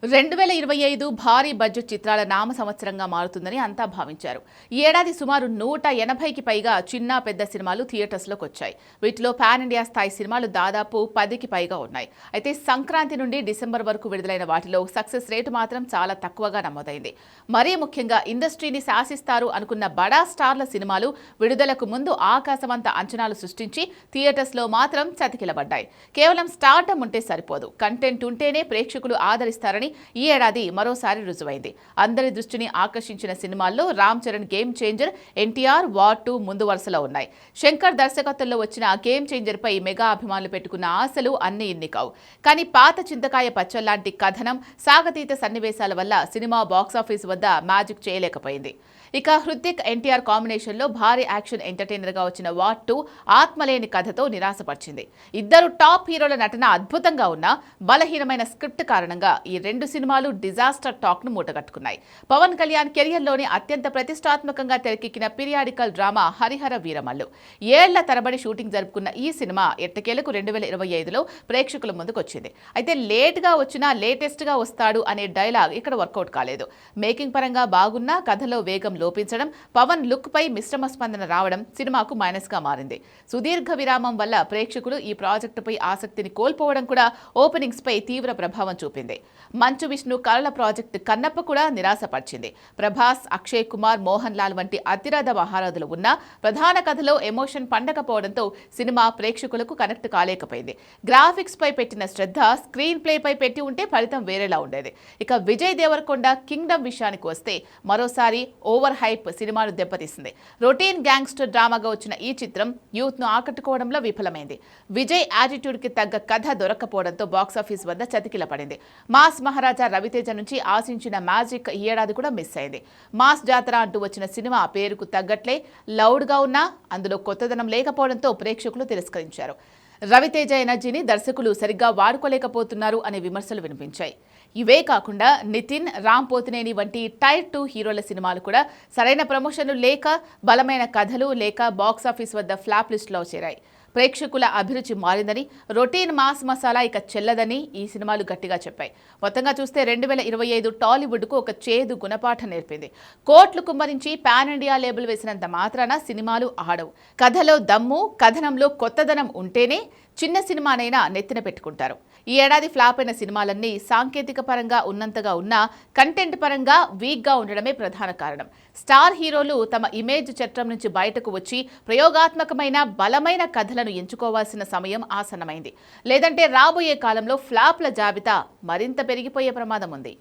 2025 భారీ బడ్జెట్ చిత్రాల నామ సంవత్సరంగా మారుతుందని అంతా భావించారు. ఈ ఏడాది సుమారు 180కి పైగా చిన్న పెద్ద సినిమాలు థియేటర్స్లోకి వచ్చాయి. వీటిలో పాన్ ఇండియా స్థాయి సినిమాలు దాదాపు 10కి పైగా ఉన్నాయి. అయితే సంక్రాంతి నుండి డిసెంబర్ వరకు విడుదలైన వాటిలో సక్సెస్ రేటు మాత్రం చాలా తక్కువగా నమోదైంది. మరీ ముఖ్యంగా ఇండస్ట్రీని శాసిస్తారు అనుకున్న బడా స్టార్ల సినిమాలు విడుదలకు ముందు ఆకాశవంత అంచనాలు సృష్టించి థియేటర్స్లో మాత్రం చతికిలబడ్డాయి. కేవలం స్టార్డమ్ ఉంటే సరిపోదు, కంటెంట్ ఉంటేనే ప్రేక్షకులు ఆదరిస్తారని ఈ ఏడాది మరోసారి రుజువైంది. అందరి దృష్టిని ఆకర్షించిన సినిమాల్లో Ram Charan game changer, NTR war 2 ముందు వరుసలో ఉన్నాయి. శంకర్ దర్శకత్వంలో వచ్చిన గేమ్ చేంజర్ పై మెగా అభిమానులు పెట్టుకున్న ఆశలు అన్ని ఇన్ని కావు. కానీ పాత చింతకాయ పచ్చల్లాంటి కథనం, సాగతీత సన్నివేశాల వల్ల సినిమా బాక్సాఫీస్ వద్ద మ్యాజిక్ చేయలేకపోయింది. ఇక హృతిక్ ఎన్టీఆర్ కాంబినేషన్ లో భారీ యాక్షన్ ఎంటర్టైనర్ గా వచ్చిన వార్ 2 ఆత్మలేని కథతో నిరాశపరిచింది. ఇద్దరు టాప్ హీరోల నటన అద్భుతంగా ఉన్నా బలహీనమైన స్క్రిప్ట్ కారణంగా ఈ రెండు సినిమాలు డిజాస్టర్ టాక్ ను మూటగట్టుకున్నాయి. పవన్ కళ్యాణ్ కెరియర్ లోని అత్యంత ప్రతిష్టాత్మకంగా తెరకెక్కిన పీరియాడికల్ డ్రామా హరిహర వీరమల్లు. ఏళ్ల తరబడి షూటింగ్ జరుపుకున్న ఈ సినిమా ఎట్టకేలకు 2025లో ప్రేక్షకుల ముందుకు వచ్చింది. అయితే లేట్ గా వచ్చినా లేటెస్ట్ గా వస్తాడు అనే డైలాగ్ ఇక్కడ వర్కౌట్ కాలేదు. మేకింగ్ పరంగా బాగున్నా కథలో వేగం లోపించడం, పవన్ లుక్ పై మిశ్రమ స్పందన రావడం సినిమాకు మైనస్ గా మారింది. సుదీర్ఘ విరామం వల్ల ప్రేక్షకులు ఈ ప్రాజెక్టుపై ఆసక్తిని కోల్పోవడం కూడా ఓపెనింగ్స్ పై తీవ్ర ప్రభావం చూపింది. మంచు విష్ణు కలల ప్రాజెక్టు కన్నప్ప కూడా నిరాశపరిచింది. ప్రభాస్, అక్షయ్ కుమార్, మోహన్ లాల్ వంటి అతిరథ మహారాజులు ఉన్నా ప్రధాన కథలో ఎమోషన్ పండకపోవడంతో సినిమా ప్రేక్షకులకు కనెక్ట్ కాలేకపోయింది. గ్రాఫిక్స్ పై పెట్టిన శ్రద్ధ స్క్రీన్ ప్లే పై పెట్టి ఉంటే ఫలితం వేరేలా ఉండేది. ఇక విజయ్ దేవరకొండ కింగ్డమ్ విషయానికి వస్తే మరోసారి ఓవర్ హైప్ సినిమాను దెబ్బతీసింది. రొటీన్ గ్యాంగ్స్టర్ డ్రామాగా వచ్చిన ఈ చిత్రం యూత్ ను ఆకట్టుకోవడంలో విఫలమైంది. విజయ్ యాటిట్యూడ్ కి తగ్గ కథ దొరక్కపోవడంతో బాక్సాఫీస్ వద్ద చతికిల పడింది. మాస్ మహారాజా రవితేజ నుంచి ఆశించిన మ్యాజిక్ ఈ ఏడాది కూడా మిస్ అయింది. మాస్ జాతర అంటూ వచ్చిన సినిమా పేరుకు తగ్గట్లే లౌడ్ గా ఉన్నా అందులో కొత్తదనం లేకపోవడంతో ప్రేక్షకులు తిరస్కరించారు. రవితేజ ఎనర్జీని దర్శకులు సరిగ్గా వాడుకోలేకపోతున్నారు అనే విమర్శలు వినిపించాయి. ఇవే కాకుండా నితిన్, రామ్ పోతినేని వంటి టైర్ 2 హీరోల సినిమాలు కూడా సరైన ప్రమోషన్లు లేక, బలమైన కథలు లేక బాక్సాఫీస్ వద్ద ఫ్లాప్ లిస్టులో చేరాయి. ప్రేక్షకుల అభిరుచి మారిందని, రొటీన్ మాస్ మసాలా ఇక చెల్లదని ఈ సినిమాలు గట్టిగా చెప్పాయి. మొత్తంగా చూస్తే 2025 టాలీవుడ్కు ఒక చేదు గుణపాఠం నేర్పింది. కోట్లు కుమ్మరించి పాన్ ఇండియా లేబుల్ వేసినంత మాత్రాన సినిమాలు ఆడవు. కథలో దమ్ము, కథనంలో కొత్తదనం ఉంటేనే చిన్న సినిమానైనా నెత్తిన పెట్టుకుంటారు. ఈ ఏడాది ఫ్లాప్ అయిన సినిమాలన్నీ సాంకేతిక పరంగా ఉన్నంతగా ఉన్నా కంటెంట్ పరంగా వీక్గా ఉండడమే ప్రధాన కారణం. స్టార్ హీరోలు తమ ఇమేజ్ చట్రం నుంచి బయటకు వచ్చి ప్రయోగాత్మకమైన బలమైన కథలను ఎంచుకోవాల్సిన సమయం ఆసన్నమైంది. లేదంటే రాబోయే కాలంలో ఫ్లాప్ల జాబితా మరింత పెరిగిపోయే ప్రమాదం ఉంది.